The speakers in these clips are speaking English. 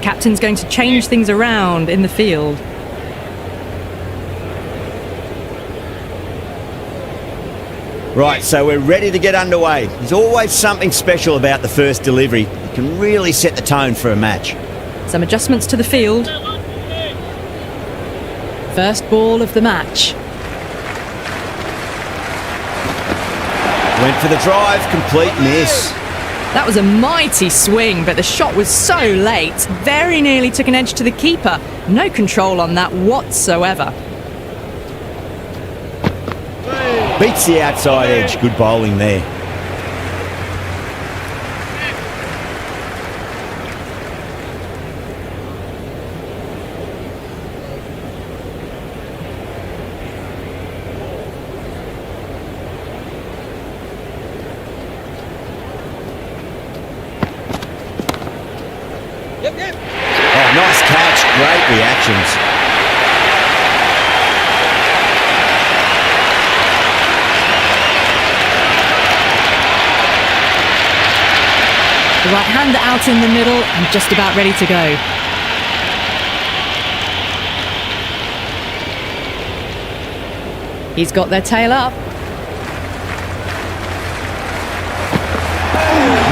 captain's going to change things around in the field. Right, so we're ready to get underway. There's always something special about the first delivery. It can really set the tone for a match. Some adjustments to the field. First ball of the match. Went for the drive, complete miss. That was a mighty swing, but the shot was so late. Very nearly took an edge to the keeper. No control on that whatsoever. Beats the outside edge. Good bowling there. Oh, nice catch. Great reactions. The right-hander out in the middle and just about ready to go. He's got their tail up.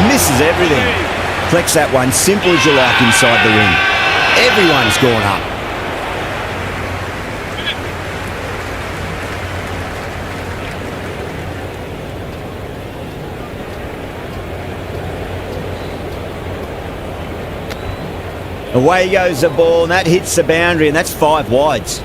Misses everything. Flex that one, simple as you like inside the ring. Everyone's gone up. Away goes the ball, and that hits the boundary, and that's 5 wides.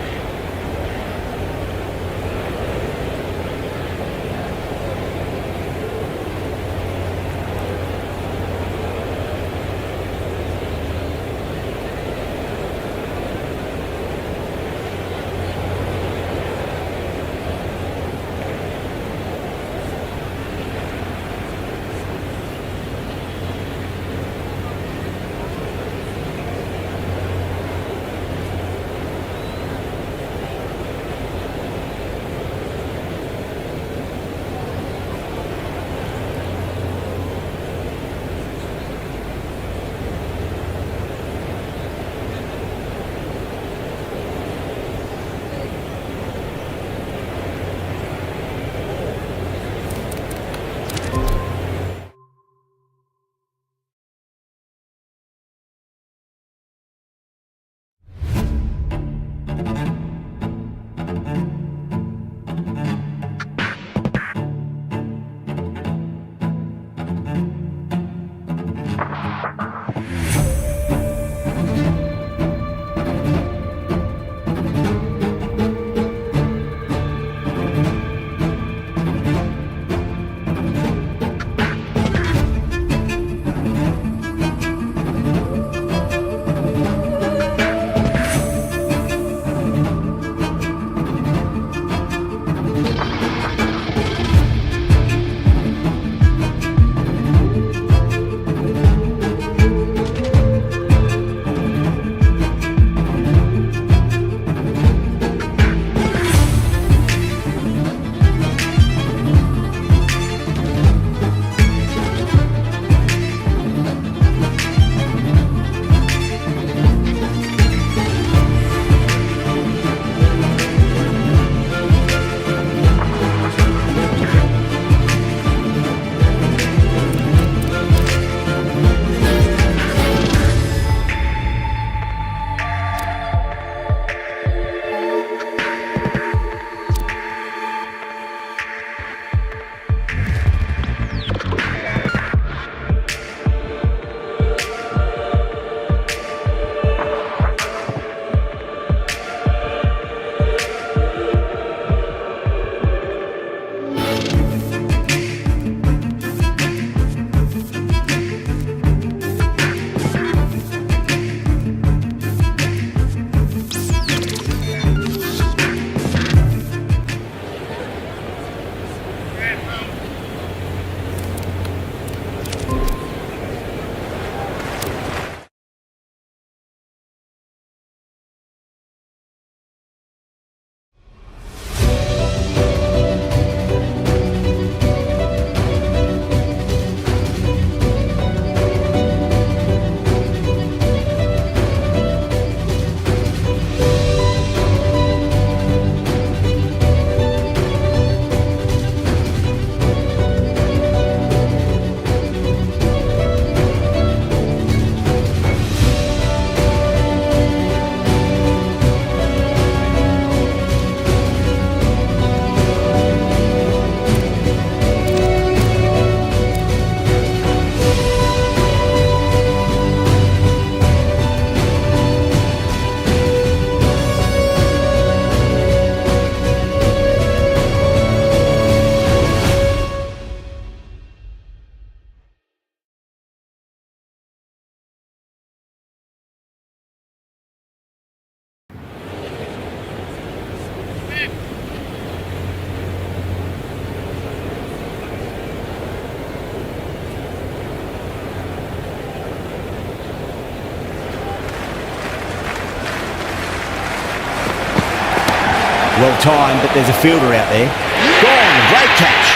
Well timed, but there's a fielder out there. Gone, great catch.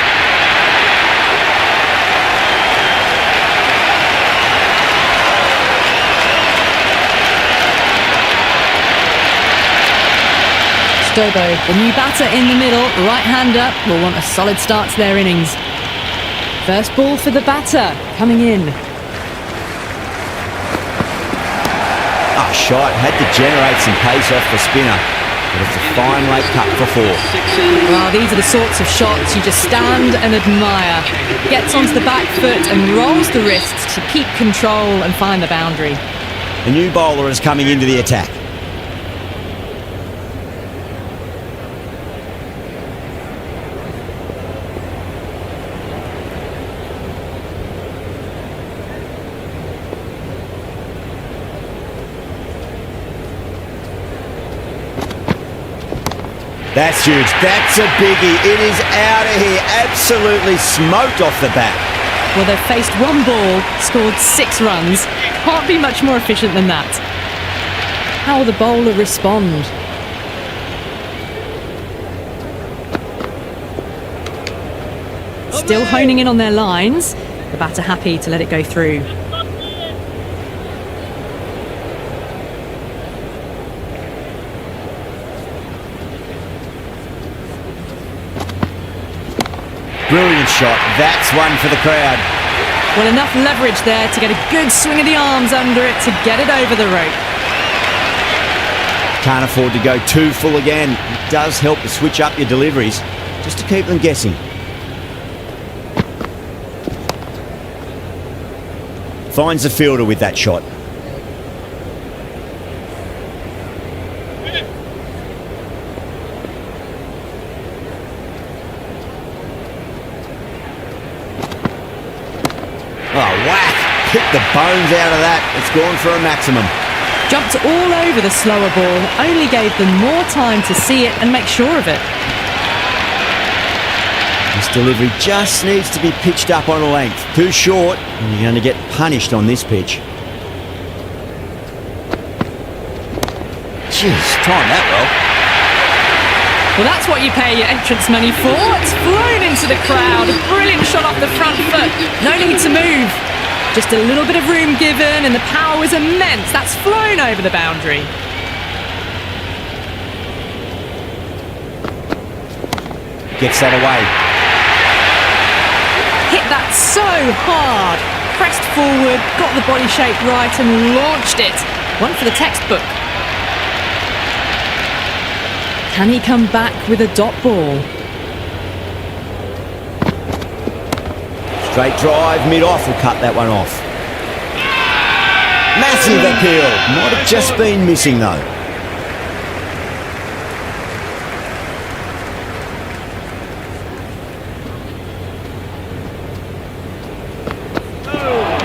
Stobo, the new batter in the middle, right-hander, will want a solid start to their innings. First ball for the batter, coming in. Shot, had to generate some pace off the spinner, but it's a fine late cut for 4. Well, these are the sorts of shots you just stand and admire. Gets onto the back foot and rolls the wrists to keep control and find the boundary. The new bowler is coming into the attack. That's huge. That's a biggie. It is out of here. Absolutely smoked off the bat. Well, they've faced one ball, scored 6 runs. Can't be much more efficient than that. How will the bowler respond? Still honing in on their lines. The batter happy to let it go through. Brilliant shot. That's one for the crowd. Well, enough leverage there to get a good swing of the arms under it to get it over the rope. Can't afford to go too full again. It does help to switch up your deliveries, just to keep them guessing. Finds the fielder with that shot. Oh, whack! Hit the bones out of that. It's gone for a maximum. Jumped all over the slower ball, only gave them more time to see it and make sure of it. This delivery just needs to be pitched up on a length. Too short, and you're going to get punished on this pitch. Jeez, time that well. Well, that's what you pay your entrance money for. It's flown into the crowd. A brilliant shot off the front foot. No need to move. Just a little bit of room given and the power was immense. That's flown over the boundary. Gets that away. Hit that so hard. Pressed forward, got the body shape right and launched it. One for the textbook. Can he come back with a dot ball? Straight drive, mid-off will cut that one off. Massive appeal. Might have just been missing though.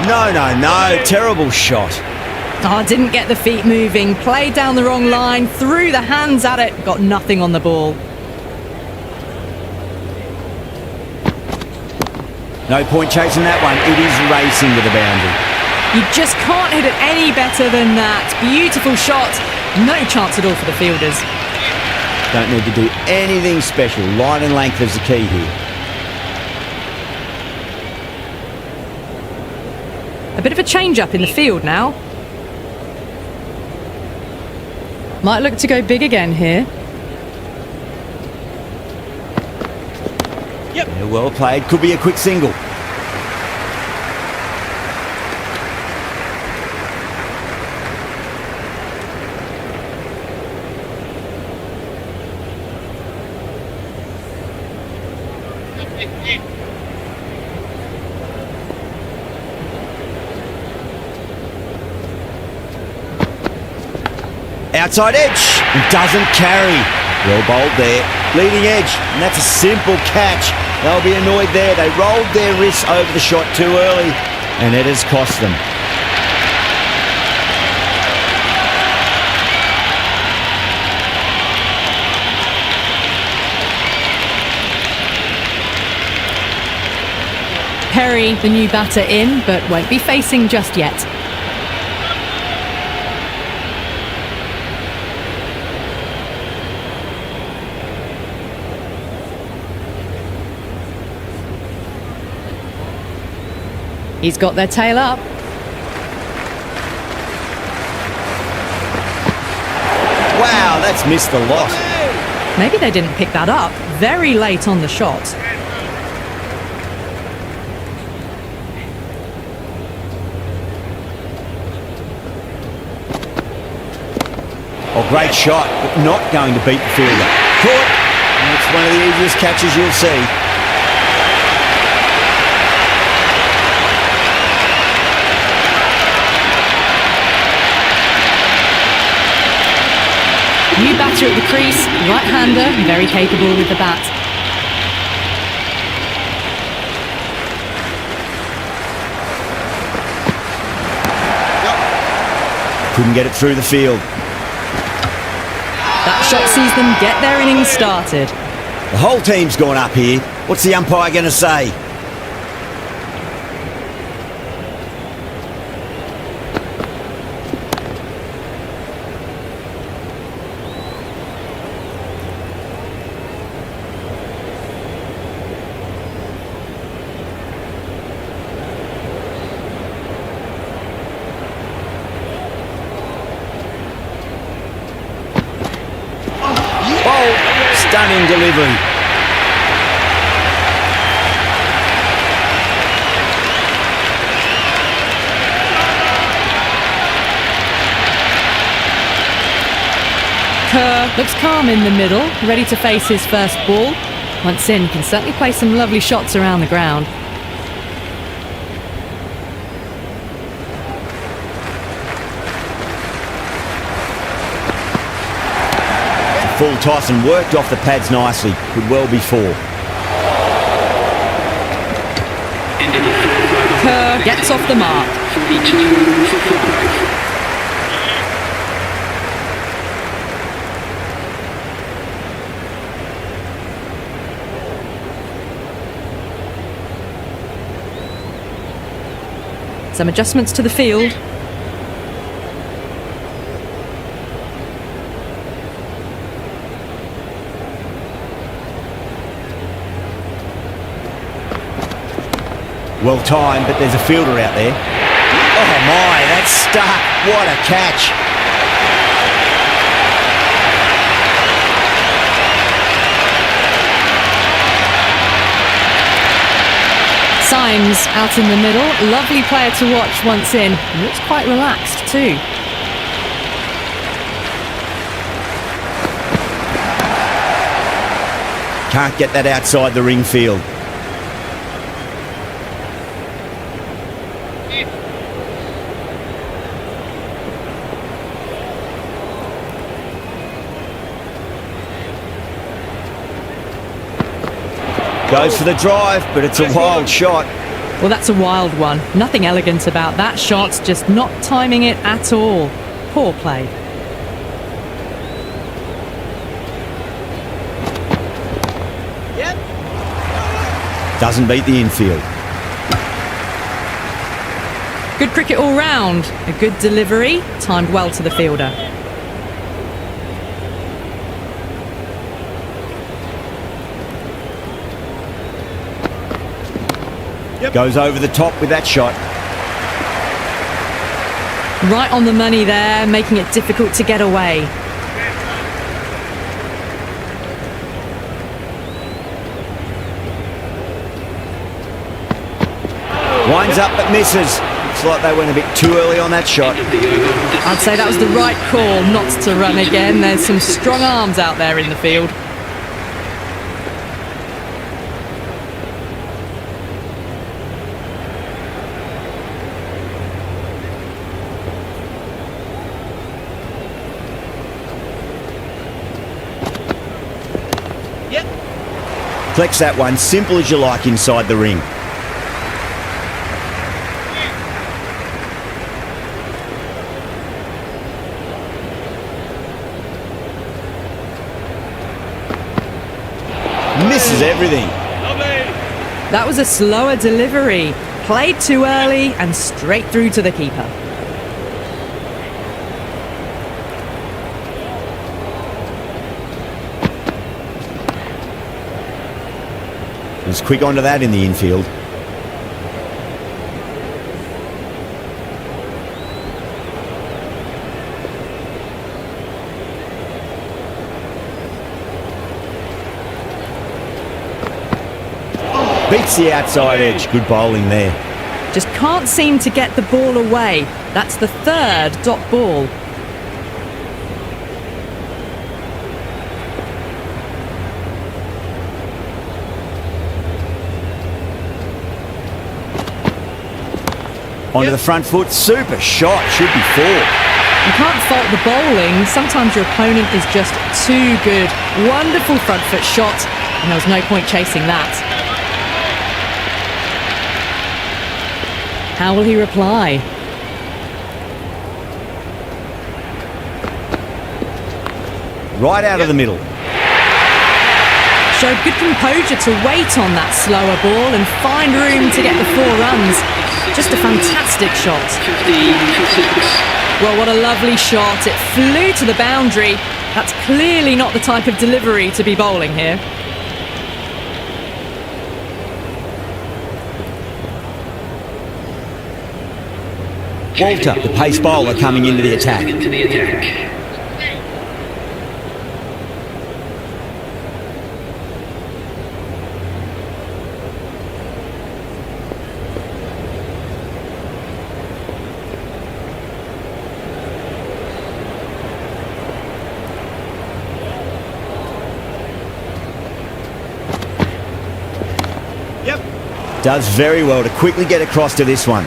No. Terrible shot. Oh, didn't get the feet moving. Played down the wrong line. Threw the hands at it. Got nothing on the ball. No point chasing that one. It is racing to the boundary. You just can't hit it any better than that. Beautiful shot. No chance at all for the fielders. Don't need to do anything special. Line and length is the key here. A bit of a change-up in the field now. Might look to go big again here. Yep. Yeah, well played. Could be a quick single. Outside edge, and doesn't carry. Well bowled there. Leading edge, and that's a simple catch. They'll be annoyed there. They rolled their wrists over the shot too early, and it has cost them. Perry, the new batter in, but won't be facing just yet. He's got their tail up. Wow, that's missed the lot. Maybe they didn't pick that up very late on the shot. Oh, great shot, but not going to beat the fielder. Caught. And it's one of the easiest catches you'll see. New batter at the crease, right-hander, very capable with the bat. Couldn't get it through the field. That shot sees them get their innings started. The whole team's gone up here. What's the umpire going to say? Stunning delivery. Kerr looks calm in the middle, ready to face his first ball. Once in, can certainly play some lovely shots around the ground. Full toss and worked off the pads nicely. Could well be 4. Kerr gets off the mark. Some adjustments to the field. Well timed, but there's a fielder out there. Oh my, that's stuck. What a catch. Symes out in the middle. Lovely player to watch once in. Looks quite relaxed too. Can't get that outside the ring field. Goes for the drive, but it's a wild shot. Well, that's a wild one. Nothing elegant about that shot, just not timing it at all. Poor play. Doesn't beat the infield. Good cricket all round. A good delivery, timed well to the fielder. Goes over the top with that shot. Right on the money there, making it difficult to get away. Winds up but misses. Looks like they went a bit too early on that shot. I'd say that was the right call not to run again. There's some strong arms out there in the field. Flex that one, simple as you like inside the ring. Misses everything. That was a slower delivery. Played too early and straight through to the keeper. Was quick onto that in the infield. Beats the outside edge. Good bowling there. Just can't seem to get the ball away. That's the third dot ball. Onto the front foot. Super shot. Should be four. You can't fault the bowling. Sometimes your opponent is just too good. Wonderful front foot shot, and there was no point chasing that. How will he reply? Right out of the middle. Showed good composure to wait on that slower ball and find room to get the 4 runs. Just a fantastic shot. Well, what a lovely shot. It flew to the boundary. That's clearly not the type of delivery to be bowling here. Walter, the pace bowler, coming into the attack. Does very well to quickly get across to this one.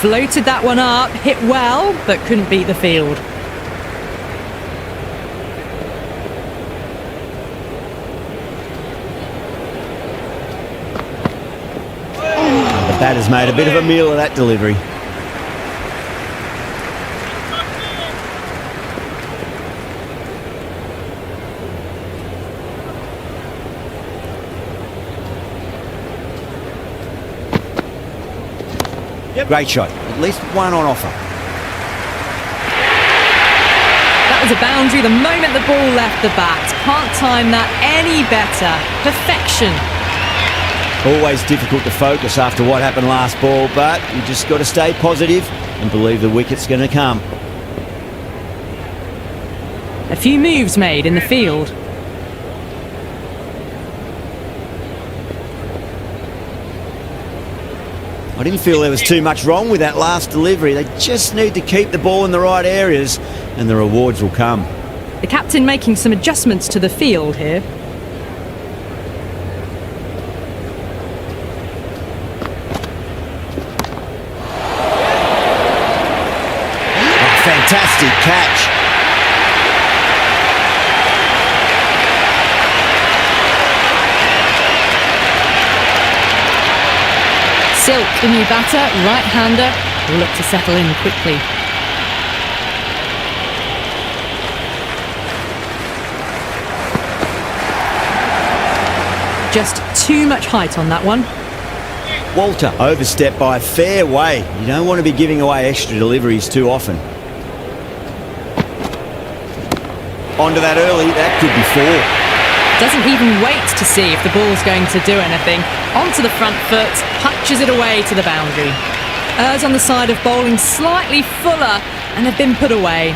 Floated that one up, hit well, but couldn't beat the field. The batter's made a bit of a meal of that delivery. Great shot. At least one on offer. That was a boundary the moment the ball left the bat. Can't time that any better. Perfection. Always difficult to focus after what happened last ball, but you just got to stay positive and believe the wicket's going to come. A few moves made in the field. I didn't feel there was too much wrong with that last delivery. They just need to keep the ball in the right areas and the rewards will come. The captain making some adjustments to the field here. Oh, fantastic catch. Silk, the new batter, right-hander, will look to settle in quickly. Just too much height on that one. Walter overstepped by a fair way. You don't want to be giving away extra deliveries too often. Onto that early, that could be four. Doesn't even wait to see if the ball's going to do anything. Onto the front foot, punches it away to the boundary. Errs on the side of bowling slightly fuller and have been put away.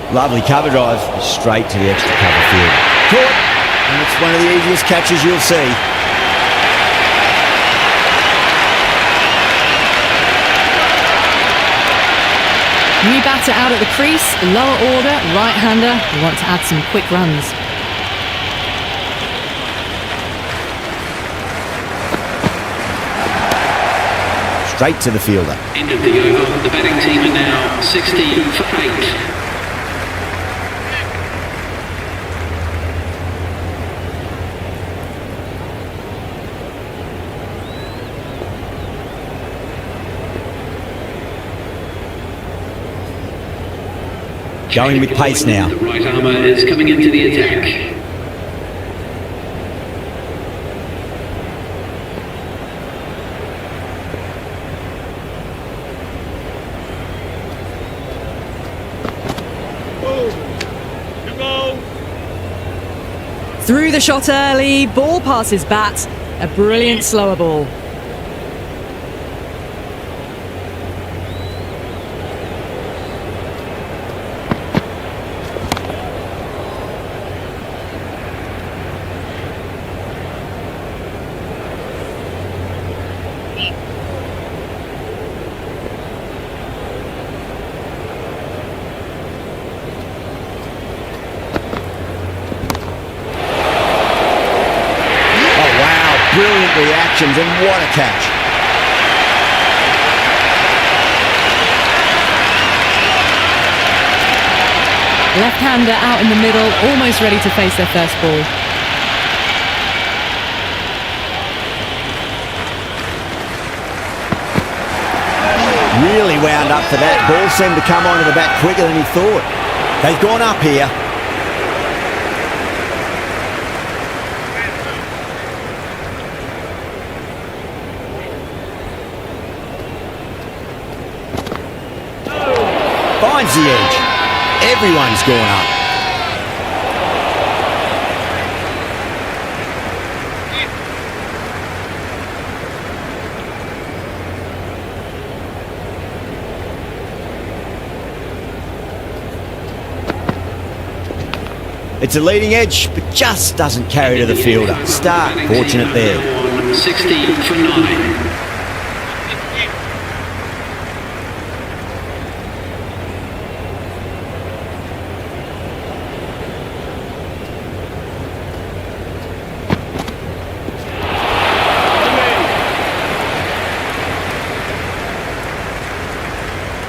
Lovely cover drive, straight to the extra cover field. Caught, and it's one of the easiest catches you'll see. New batter out at the crease, lower order, right-hander. We want to add some quick runs. Straight to the fielder. End of the over. The batting team are now 60 for 8. Going with pace now. The right armour is coming into the attack. Through the shot early, ball passes bat. A brilliant slower ball. reactions, and what a catch. Left-hander out in the middle, almost ready to face their first ball. Really wound up for that. Ball seemed to come onto the bat quicker than he thought. They've gone up here. Finds the edge. Everyone's gone up. It's a leading edge, but just doesn't carry to the fielder. Stark, fortunate there. 60 for 9.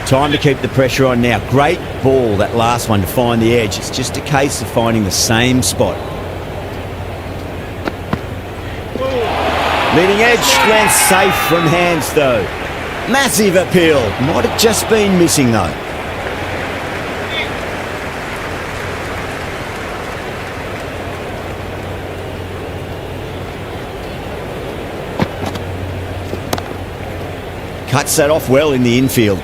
Time to keep the pressure on now. Great ball, that last one, to find the edge. It's just a case of finding the same spot. Leading edge lands safe from hands though. Massive appeal. Might have just been missing though. Cuts that off well in the infield.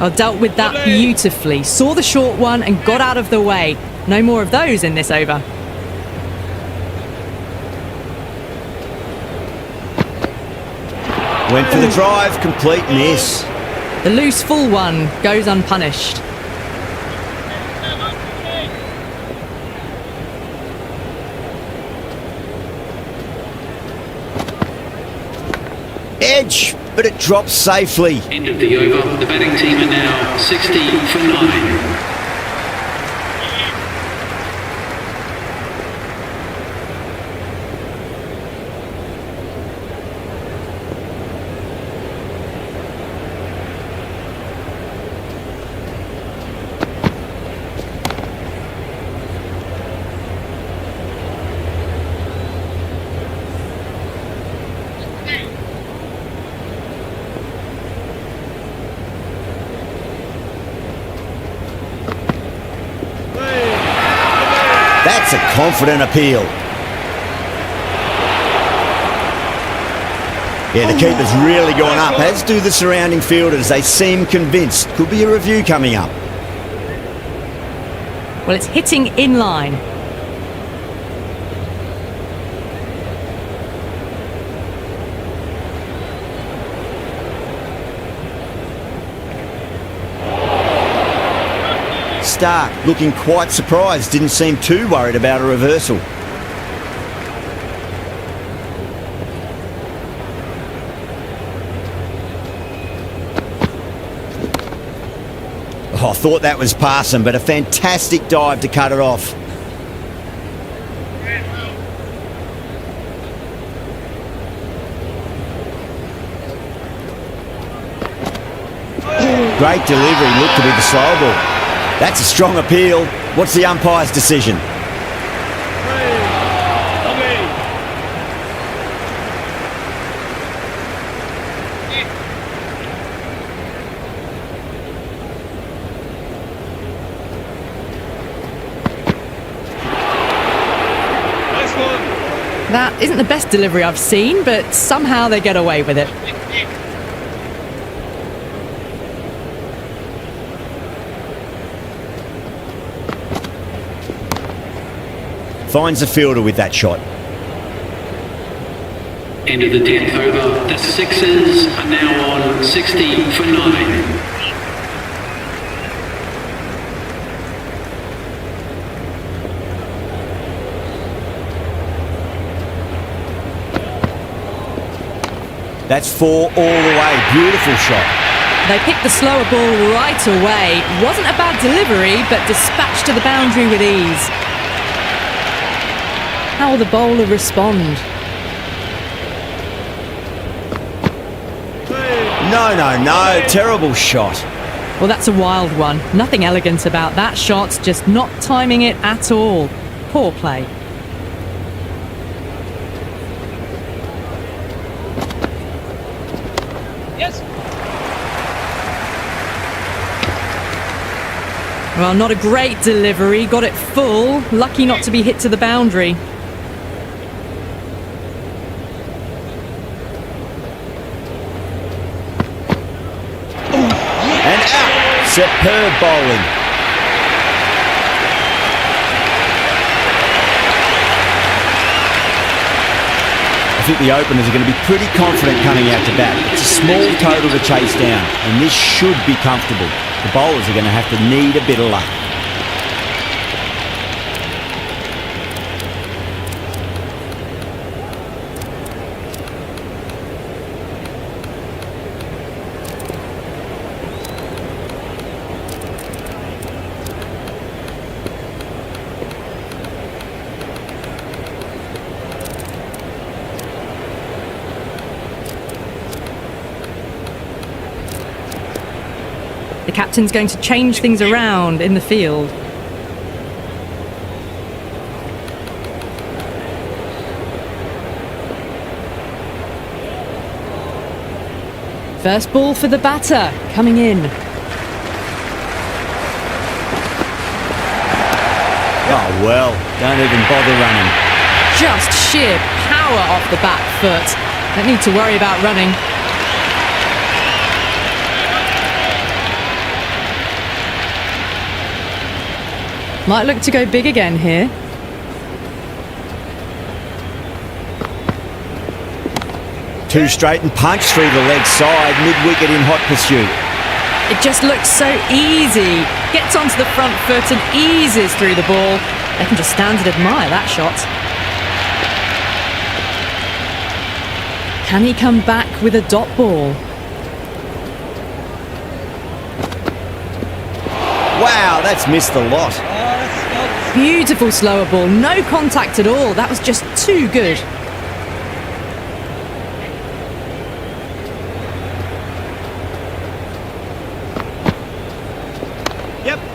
Oh, dealt with that beautifully. Saw the short one and got out of the way. No more of those in this over. Went for the drive, complete miss. The loose full one goes unpunished. Edge, but it drops safely. End of the over. The batting team are now 60 for 9. That's a confident appeal. Yeah, the keeper's really gone up, as do the surrounding fielders. They seem convinced. Could be a review coming up. Well, it's hitting in line. Stark looking quite surprised, didn't seem too worried about a reversal. Oh, I thought that was passing, but a fantastic dive to cut it off. Great delivery, looked to be the slow ball. That's a strong appeal. What's the umpire's decision? That isn't the best delivery I've seen, but somehow they get away with it. Finds the fielder with that shot. End of the 10th over. The Sixers are now on 60 for 9. That's 4 all the way. Beautiful shot. They picked the slower ball right away. Wasn't a bad delivery, but dispatched to the boundary with ease. How will the bowler respond? No. Terrible shot. Well, that's a wild one. Nothing elegant about that shot, just not timing it at all. Poor play. Yes. Well, not a great delivery. Got it full. Lucky not to be hit to the boundary. And out. Superb bowling. I think the openers are going to be pretty confident coming out to bat. It's a small total to chase down, and this should be comfortable. The bowlers are going to have to need a bit of luck. The captain's going to change things around in the field. First ball for the batter, coming in. Oh well, don't even bother running. Just sheer power off the back foot. Don't need to worry about running. Might look to go big again here. Two straight and punch through the leg side, mid-wicket in hot pursuit. It just looks so easy. Gets onto the front foot and eases through the ball. They can just stand and admire that shot. Can he come back with a dot ball? Wow, that's missed a lot. Beautiful slower ball, no contact at all. That was just too good.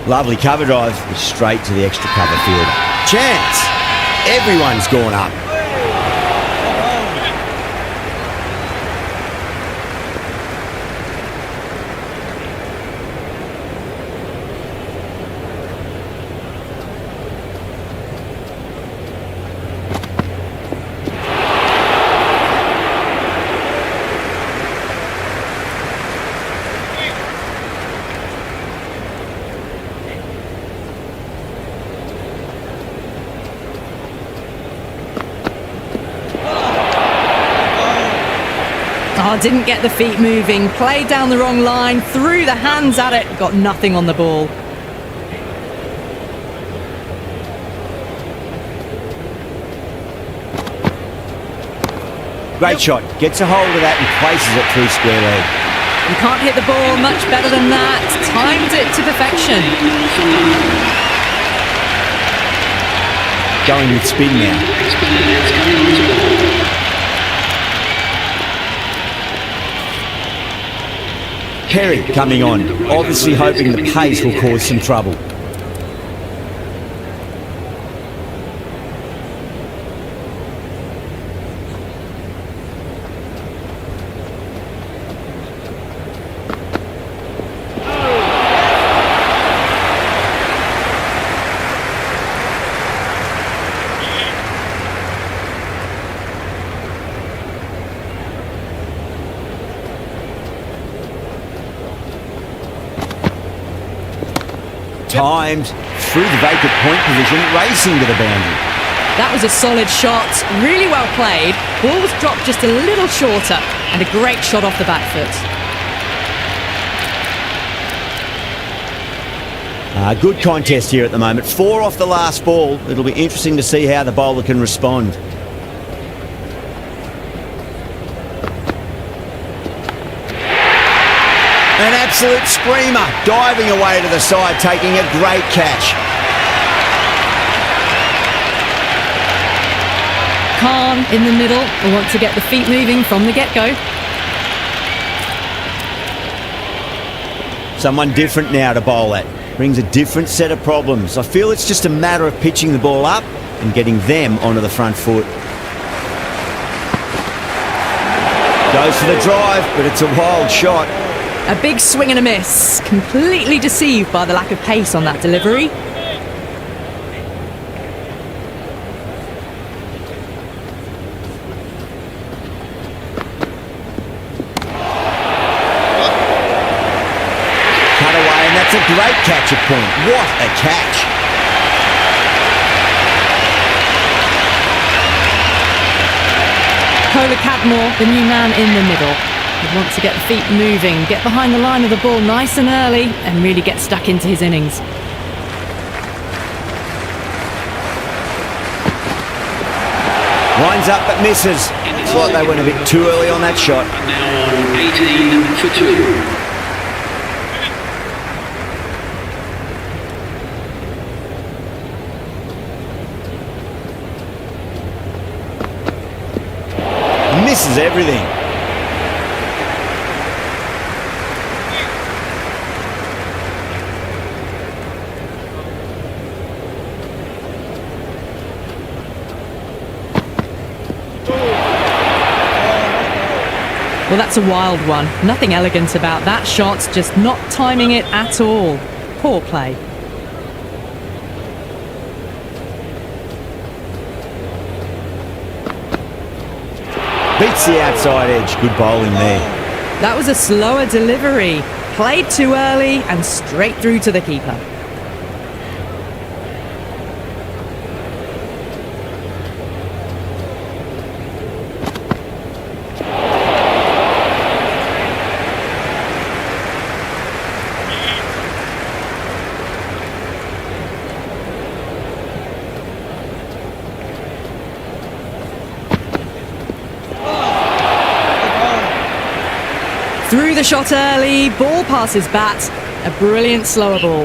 Lovely cover drive, straight to the extra cover field. Chance! Everyone's gone up. Oh, didn't get the feet moving, played down the wrong line, threw the hands at it, got nothing on the ball. Great shot, gets a hold of that and places it through square leg. You can't hit the ball much better than that. Timed it to perfection. Going with spin now. Perry coming on, obviously hoping the pace will cause some trouble. Timed through the vacant point position, racing to the boundary. That was a solid shot, really well played. Ball was dropped just a little shorter, and a great shot off the back foot. Good contest here at the moment. 4 off the last ball. It'll be interesting to see how the bowler can respond. absolute screamer, diving away to the side, taking a great catch. Calm in the middle. I want to get the feet moving from the get-go. Someone different now to bowl at. Brings a different set of problems. I feel it's just a matter of pitching the ball up and getting them onto the front foot. Goes for the drive, but it's a wild shot. A big swing and a miss. Completely deceived by the lack of pace on that delivery. Cut away, and that's a great catch at point. What a catch. Kohler Cadmore, the new man in the middle. He'd want to get the feet moving, get behind the line of the ball nice and early, and really get stuck into his innings. Winds up but misses. Looks like they went a bit too early on that shot. Now on 18 for 2. Misses everything. Well, that's a wild one. Nothing elegant about that shot, just not timing it at all. Poor play. Beats the outside edge. Good bowling there. That was a slower delivery. Played too early and straight through to the keeper. Through the shot early, ball passes bat, a brilliant slower ball.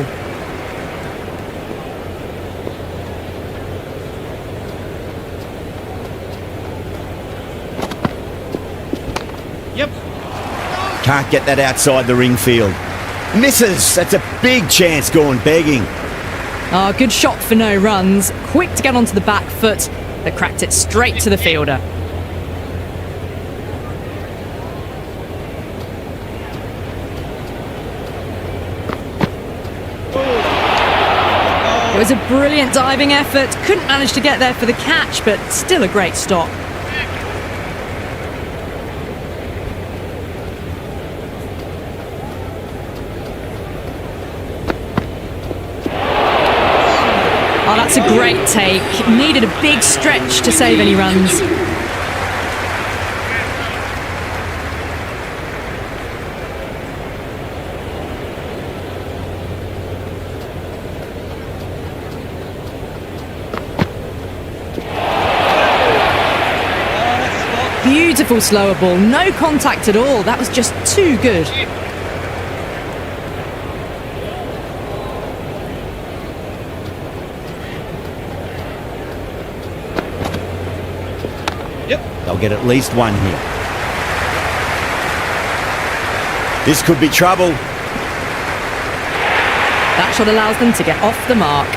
Yep. Can't get that outside the ring field. Misses. That's a big chance gone begging. Ah, good shot for no runs. Quick to get onto the back foot, but cracked it straight to the fielder. It was a brilliant diving effort. Couldn't manage to get there for the catch, but still a great stop. Oh, that's a great take. Needed a big stretch to save any runs. Beautiful slower ball, no contact at all. That was just too good. Yep. They'll get at least one here. This could be trouble. That shot allows them to get off the mark.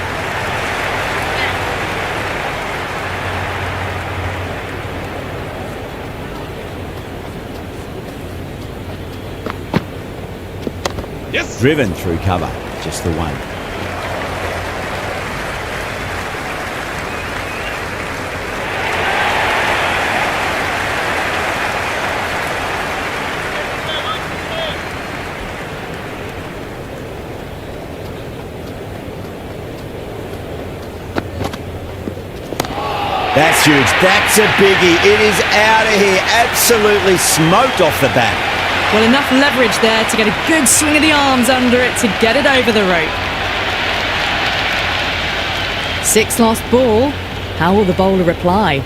Yes. Driven through cover. Just the one. That's huge. That's a biggie. It is out of here. Absolutely smoked off the bat. Well, enough leverage there to get a good swing of the arms under it to get it over the rope. 6 last ball. How will the bowler reply?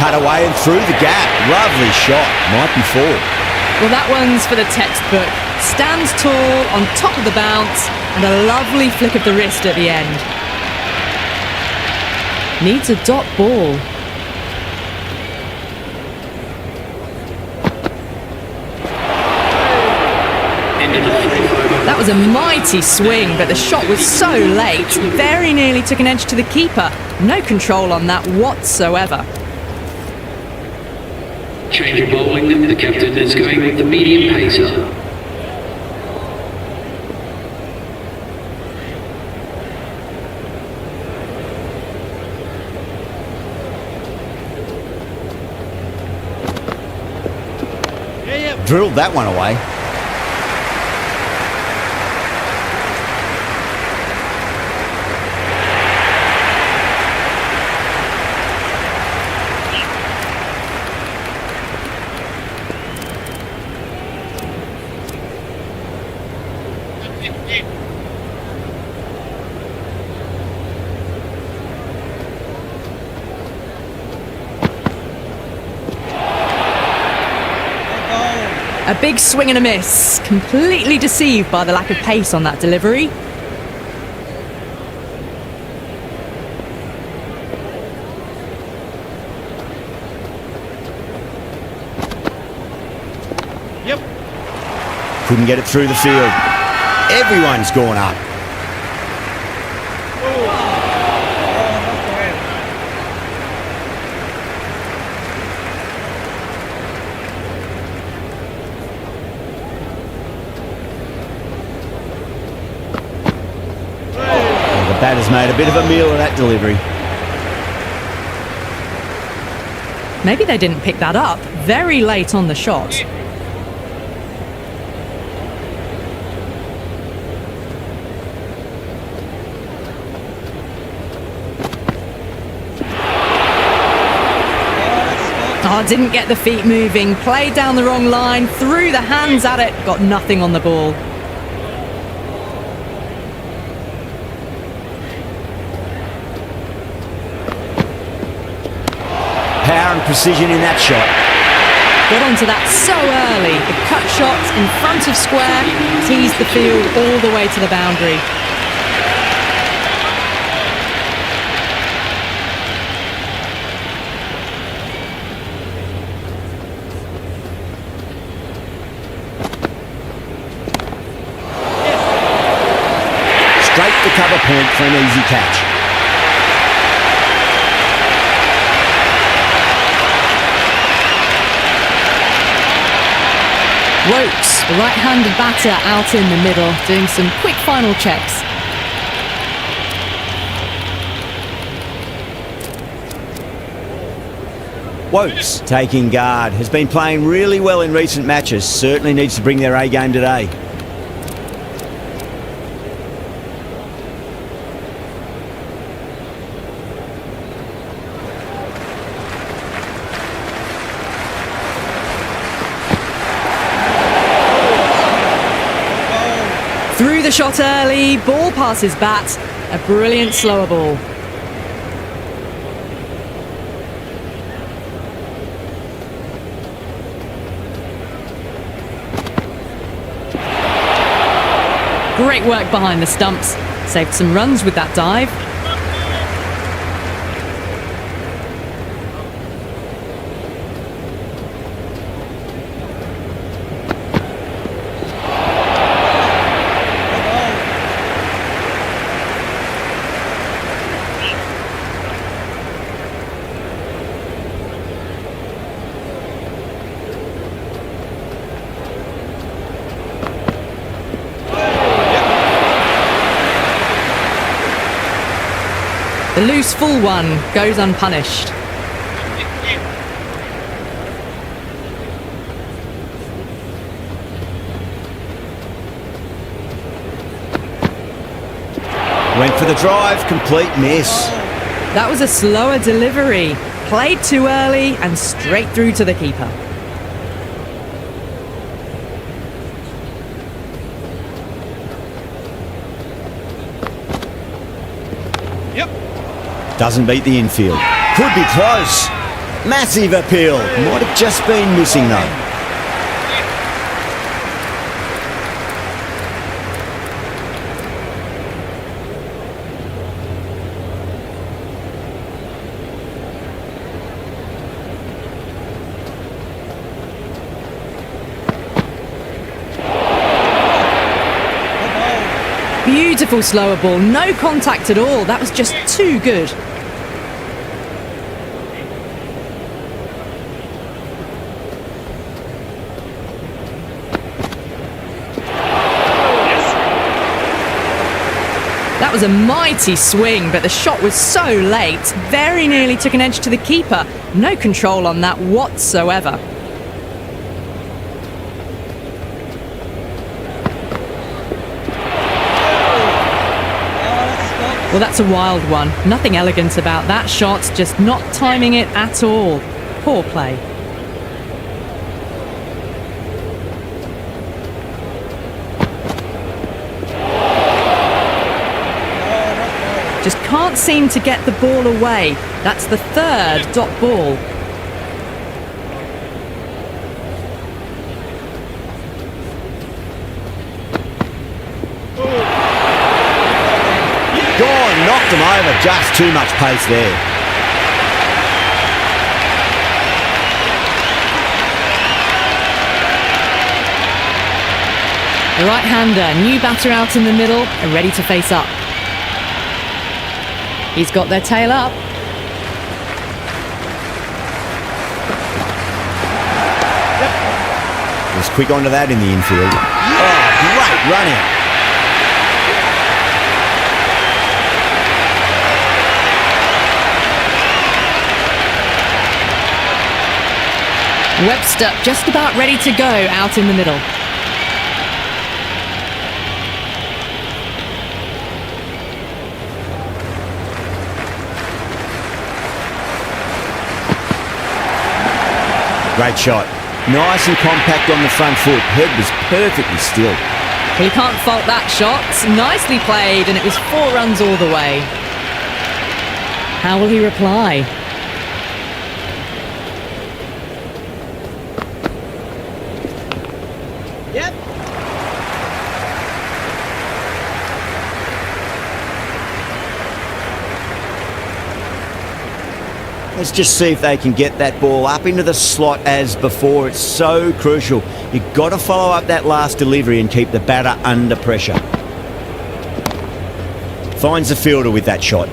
Cut away and through the gap. Lovely shot. Might be 4. Well, that one's for the textbook. Stands tall on top of the bounce and a lovely flick of the wrist at the end. Needs a dot ball. That was a mighty swing, but the shot was so late, very nearly took an edge to the keeper. No control on that whatsoever. Change of bowling, the captain is going with the medium pacer. Drilled that one away. A big swing and a miss. Completely deceived by the lack of pace on that delivery. Yep. Couldn't get it through the field. Everyone's gone up. The batter's made a bit of a meal of that delivery. Maybe they didn't pick that up. Very late on the shot. Oh, didn't get the feet moving. Played down the wrong line. Threw the hands at it. Got nothing on the ball. Power and precision in that shot. Got onto that so early. The cut shot in front of square. Teased the field all the way to the boundary. Straight to cover point for an easy catch. Ropes, the right-handed batter out in the middle, doing some quick final checks. Wokes taking guard. Has been playing really well in recent matches. Certainly needs to bring their A game today. Threw the shot early, ball past his bat, a brilliant slower ball. Great work behind the stumps, saved some runs with that dive. The loose full one goes unpunished. Went for the drive, complete miss. That was a slower delivery. Played too early and straight through to the keeper. Doesn't beat the infield. Could be close. Massive appeal. Might have just been missing though. Beautiful slower ball, no contact at all. That was just too good. That was a mighty swing, but the shot was so late. Very nearly took an edge to the keeper. No control on that whatsoever. Well, that's a wild one. Nothing elegant about that shot, just not timing it at all. Poor play. Just can't seem to get the ball away. That's the third dot ball. Gone, knocked him over, just too much pace there. The right-hander, new batter out in the middle, and ready to face up. He's got their tail up. Was quick onto that in the infield. Oh, great running. Webster just about ready to go out in the middle. Great shot. Nice and compact on the front foot. Head was perfectly still. Well, you can't fault that shot. Nicely played, and it was 4 runs all the way. How will he reply? Yep. Let's just see if they can get that ball up into the slot as before. It's so crucial. You've got to follow up that last delivery and keep the batter under pressure. Finds the fielder with that shot.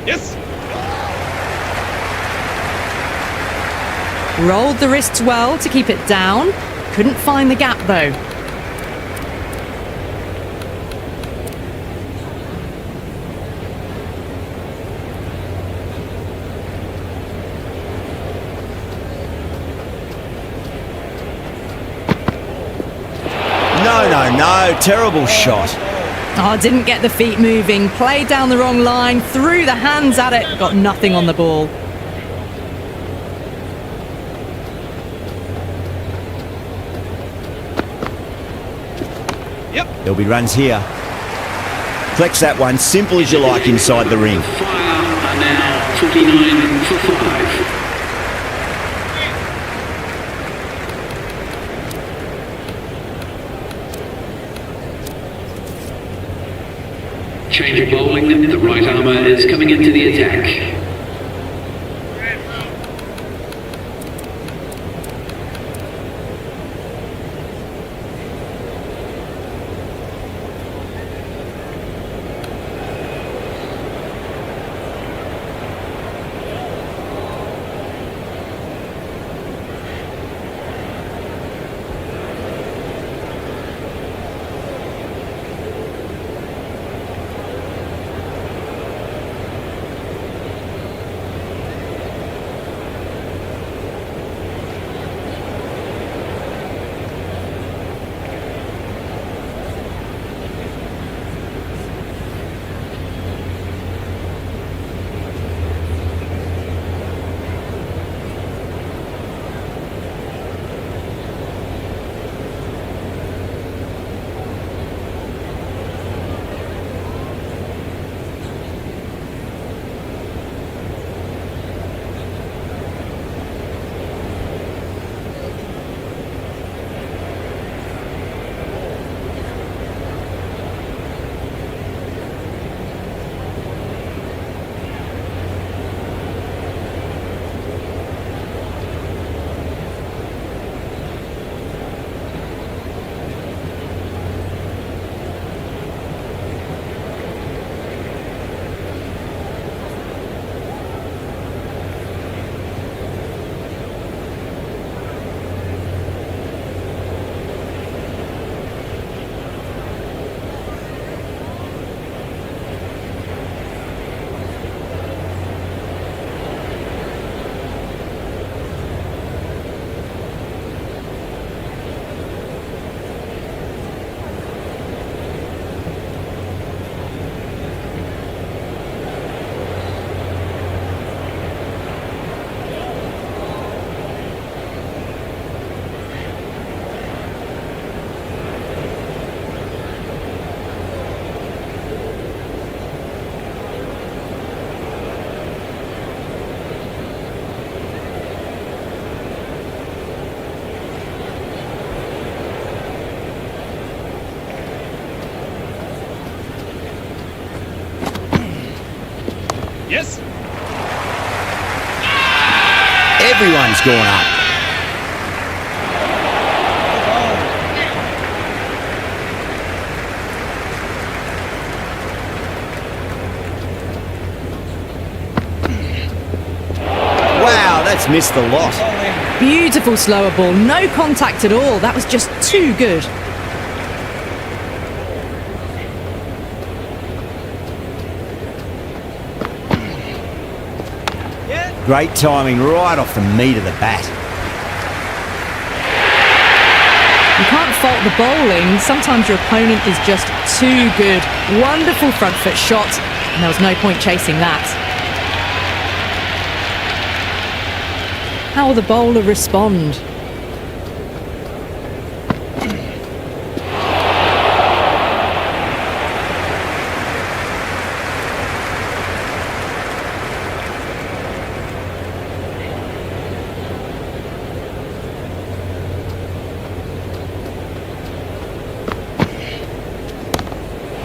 Yes. Rolled the wrists well to keep it down. Couldn't find the gap though. No, terrible shot. Oh, didn't get the feet moving. Played down the wrong line. Threw the hands at it. Got nothing on the ball. Yep. There'll be runs here. Flex that one, simple as you like inside the ring. Fire are now 49 for 5. Change of bowling, the right armour is coming into the attack. Yes. Everyone's gone up. Wow, that's missed the lot. Beautiful slower ball, no contact at all. That was just too good. Great timing right off the meat of the bat. You can't fault the bowling. Sometimes your opponent is just too good. Wonderful front foot shot, and there was no point chasing that. How will the bowler respond?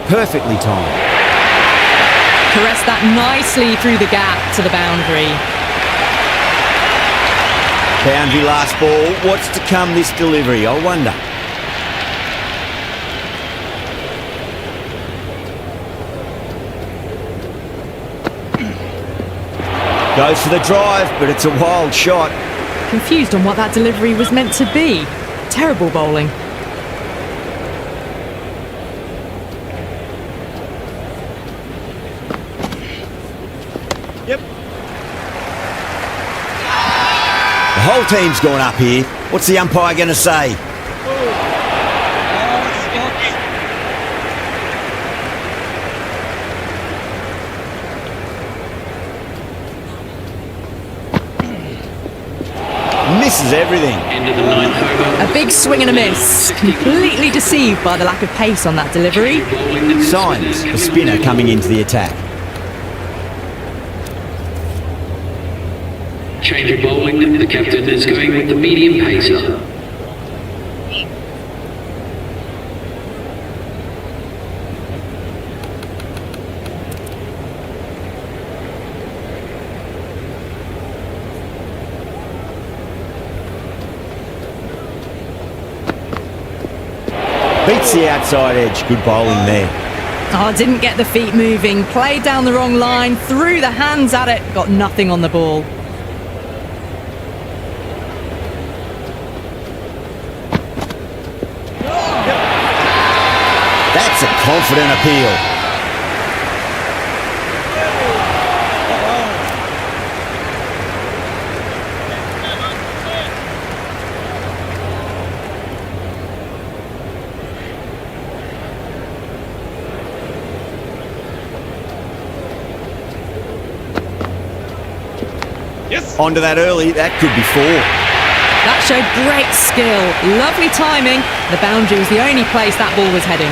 Perfectly timed. Caress that nicely through the gap to the boundary. Boundary last ball. What's to come this delivery, I wonder. Goes for the drive, but it's a wild shot. Confused on what that delivery was meant to be. Terrible bowling. Yep. The whole team's gone up here. What's the umpire going to say? Misses everything. End of the ninth over. A big swing and a miss. Completely deceived by the lack of pace on that delivery. Signs the spinner coming into the attack. Change of bowling. The captain is going with the medium pacer. Beats the outside edge. Good bowling there. Oh, didn't get the feet moving. Played down the wrong line. Threw the hands at it. Got nothing on the ball. That's a confident appeal. Yes. Onto that early. That could be 4. That showed great skill. Lovely timing. The boundary was the only place that ball was heading.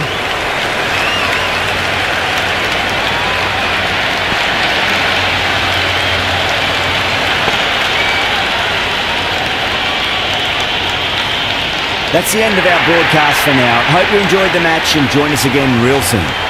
That's the end of our broadcast for now. Hope you enjoyed the match and join us again real soon.